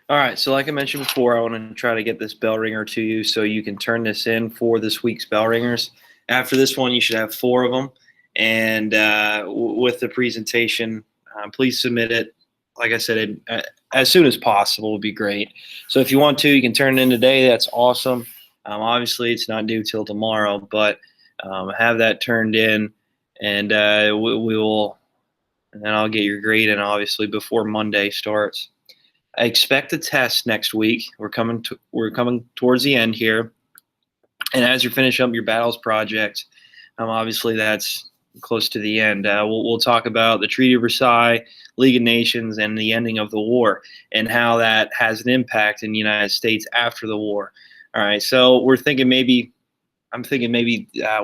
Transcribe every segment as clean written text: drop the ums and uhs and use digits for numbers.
All right, so like I mentioned before, I want to try to get this bell ringer to you so you can turn this in for this week's bell ringers. After this one, you should have four of them. And with the presentation, please submit it. Like I said, as soon as possible would be great. So if you want to, you can turn it in today. That's awesome. Obviously, it's not due till tomorrow, but have that turned in, and we will, and then I'll get your grade in obviously before Monday starts. I expect a test next week. We're coming towards the end here, and as you finish up your battles project, obviously that's close to the end. We'll talk about the Treaty of Versailles, League of Nations, and the ending of the war, and how that has an impact in the United States after the war. All right, so I'm thinking maybe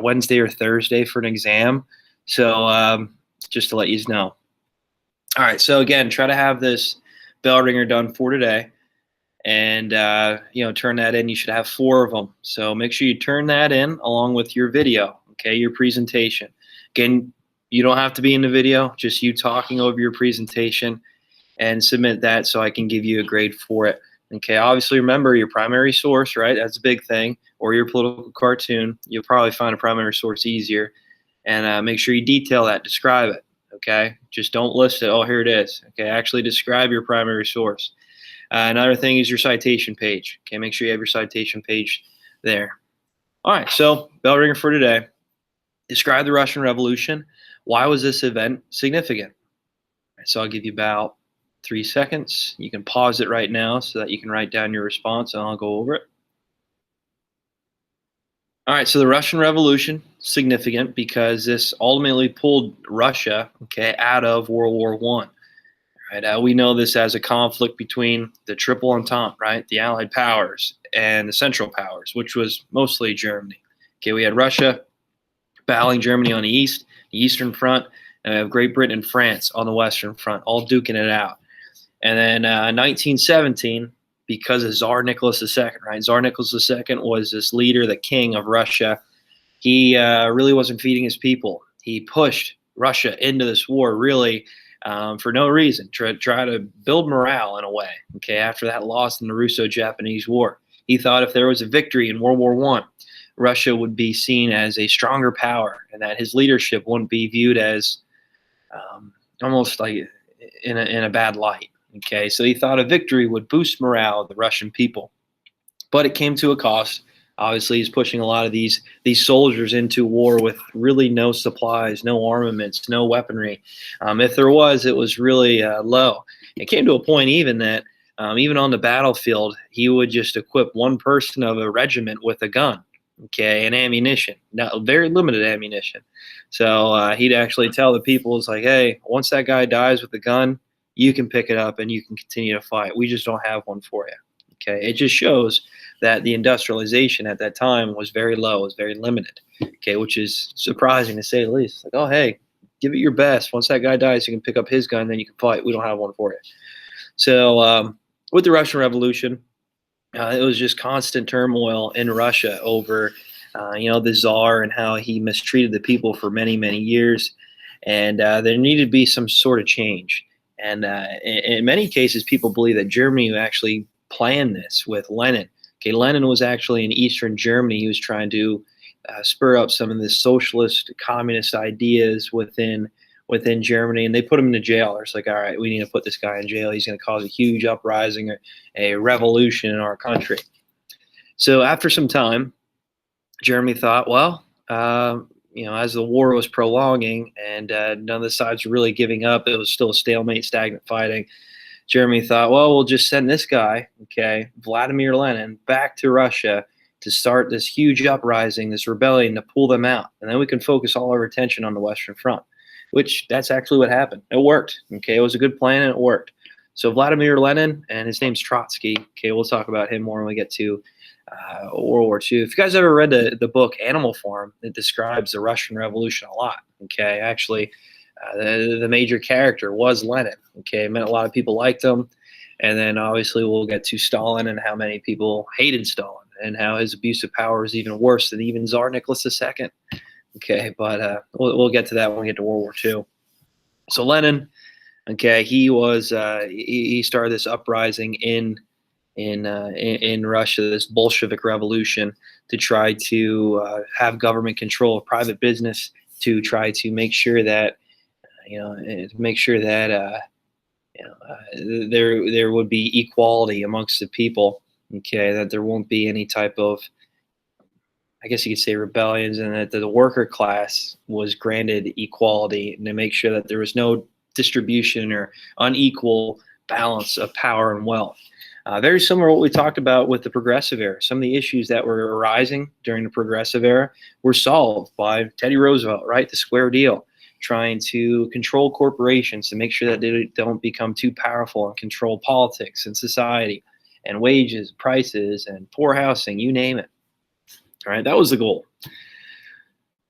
Wednesday or Thursday for an exam. So just to let you know. All right, so again, try to have this bell ringer done for today, and turn that in. You should have four of them, so make sure you turn that in along with your video, okay, your presentation. Again, you don't have to be in the video, just you talking over your presentation, and submit that so I can give you a grade for it. Okay, obviously remember your primary source, right? That's a big thing. Or your political cartoon. You'll probably find a primary source easier, and make sure you detail that, describe it. Okay, just don't list it. Oh, here it is. Okay, actually describe your primary source. Another thing is your citation page. Okay, make sure you have your citation page there. All right, so bell ringer for today. Describe the Russian Revolution. Why was this event significant? So I'll give you about 3 seconds. You can pause it right now so that you can write down your response, and I'll go over it. All right, so the Russian Revolution, significant because this ultimately pulled Russia, okay, out of World War I. Right, we know this as a conflict between the Triple Entente, right, the Allied powers, and the Central Powers, which was mostly Germany. Okay, we had Russia battling Germany on the Eastern Front, and we have Great Britain and France on the Western Front, all duking it out. And then 1917, because of Tsar Nicholas II, right? Tsar Nicholas II was this leader, the king of Russia. He really wasn't feeding his people. He pushed Russia into this war really for no reason, to try to build morale in a way, okay, after that loss in the Russo-Japanese War. He thought if there was a victory in World War I, Russia would be seen as a stronger power, and that his leadership wouldn't be viewed as almost like in a bad light. Okay, so he thought a victory would boost morale of the Russian people, but it came to a cost. Obviously, he's pushing a lot of these soldiers into war with really no supplies, no armaments, no weaponry. If there was, it was really low. It came to a point even that even on the battlefield, he would just equip one person of a regiment with a gun, okay, and ammunition, very limited ammunition. So he'd actually tell the people, it's like, hey, once that guy dies with the gun, you can pick it up and you can continue to fight. We just don't have one for you. Okay, it just shows that the industrialization at that time was very low, was very limited. Okay, which is surprising to say the least. It's like, oh, hey, give it your best. Once that guy dies, you can pick up his gun, then you can fight. We don't have one for you. So with the Russian Revolution, it was just constant turmoil in Russia over, the Tsar and how he mistreated the people for many, many years. And there needed to be some sort of change. And in many cases, people believe that Germany actually planned this with Lenin. Okay, Lenin was actually in Eastern Germany. He was trying to spur up some of the socialist, communist ideas within Germany, and they put him into jail. It's like, all right, we need to put this guy in jail. He's going to cause a huge uprising, a revolution in our country. So after some time, Germany thought, well, as the war was prolonging and none of the sides were really giving up, it was still a stalemate, stagnant fighting. Germany thought, well, we'll just send this guy, okay, Vladimir Lenin, back to Russia to start this huge uprising, this rebellion, to pull them out. And then we can focus all our attention on the Western Front, which that's actually what happened. It worked, okay? It was a good plan and it worked. So Vladimir Lenin, and his name's Trotsky, okay, we'll talk about him more when we get to World War II. If you guys ever read the book Animal Farm, it describes the Russian Revolution a lot, okay? Actually, the major character was Lenin, okay? It meant a lot of people liked him. And then obviously we'll get to Stalin and how many people hated Stalin and how his abuse of power is even worse than even Tsar Nicholas II. Okay, but we'll get to that when we get to World War II. So Lenin, okay, he started this uprising in in Russia, this Bolshevik revolution, to try to have government control of private business, to try to make sure that there would be equality amongst the people. Okay, that there won't be any type of, I guess you could say, rebellions, and that the worker class was granted equality, and to make sure that there was no distribution or unequal balance of power and wealth. Very similar to what we talked about with the Progressive Era. Some of the issues that were arising during the Progressive Era were solved by Teddy Roosevelt, right? The Square Deal, trying to control corporations to make sure that they don't become too powerful and control politics and society and wages, prices, and poor housing, you name it. All right, that was the goal.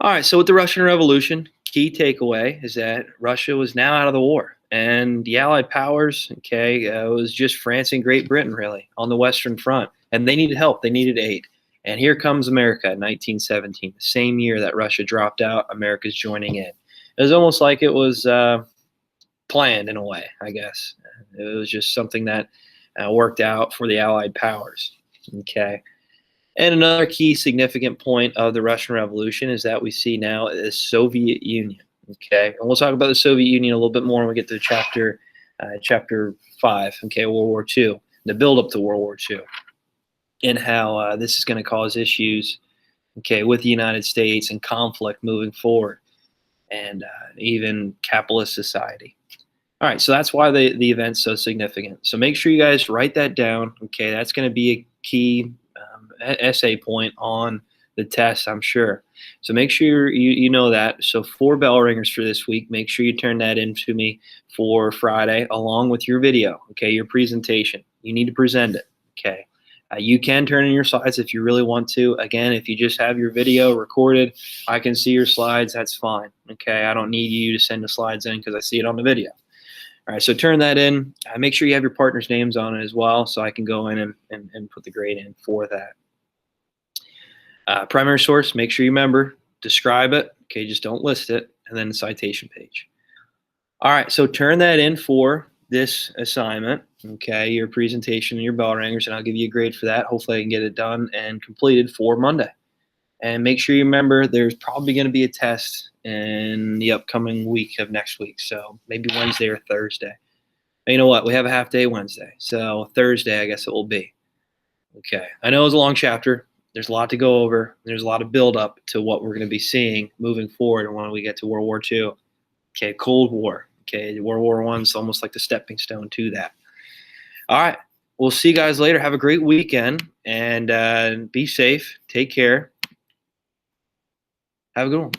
All right, so with the Russian Revolution, key takeaway is that Russia was now out of the war, and the Allied powers, okay, it was just France and Great Britain really on the Western Front, and they needed help, they needed aid. And here comes America in 1917, the same year that Russia dropped out, America's joining in. It was almost like it was planned in a way, I guess. It was just something that worked out for the Allied powers, okay. And another key significant point of the Russian Revolution is that we see now the Soviet Union. Okay, and we'll talk about the Soviet Union a little bit more when we get to chapter 5. Okay, World War II, the build up to World War II, and how this is going to cause issues. Okay, with the United States and conflict moving forward, and even capitalist society. All right, so that's why the event's so significant. So make sure you guys write that down. Okay, that's going to be a key essay point on the test, I'm sure. So make sure you know that. So 4 bell ringers for this week. Make sure you turn that in to me for Friday along with your video, okay, your presentation. You need to present it, okay. You can turn in your slides if you really want to. Again, if you just have your video recorded, I can see your slides, that's fine, okay. I don't need you to send the slides in because I see it on the video. All right, so turn that in. Make sure you have your partner's names on it as well so I can go in and put the grade in for that. Primary source, make sure you remember, describe it, okay, just don't list it, and then the citation page. All right, so turn that in for this assignment, okay, your presentation and your bell ringers, and I'll give you a grade for that. Hopefully I can get it done and completed for Monday. And make sure you remember there's probably going to be a test in the upcoming week of next week, so maybe Wednesday or Thursday. But you know what? We have a half day Wednesday, so Thursday I guess it will be. Okay, I know it's a long chapter. There's a lot to go over. There's a lot of build up to what we're going to be seeing moving forward when we get to World War II. Okay, Cold War. Okay, World War I is almost like the stepping stone to that. All right, we'll see you guys later. Have a great weekend, and be safe. Take care. Have a good one.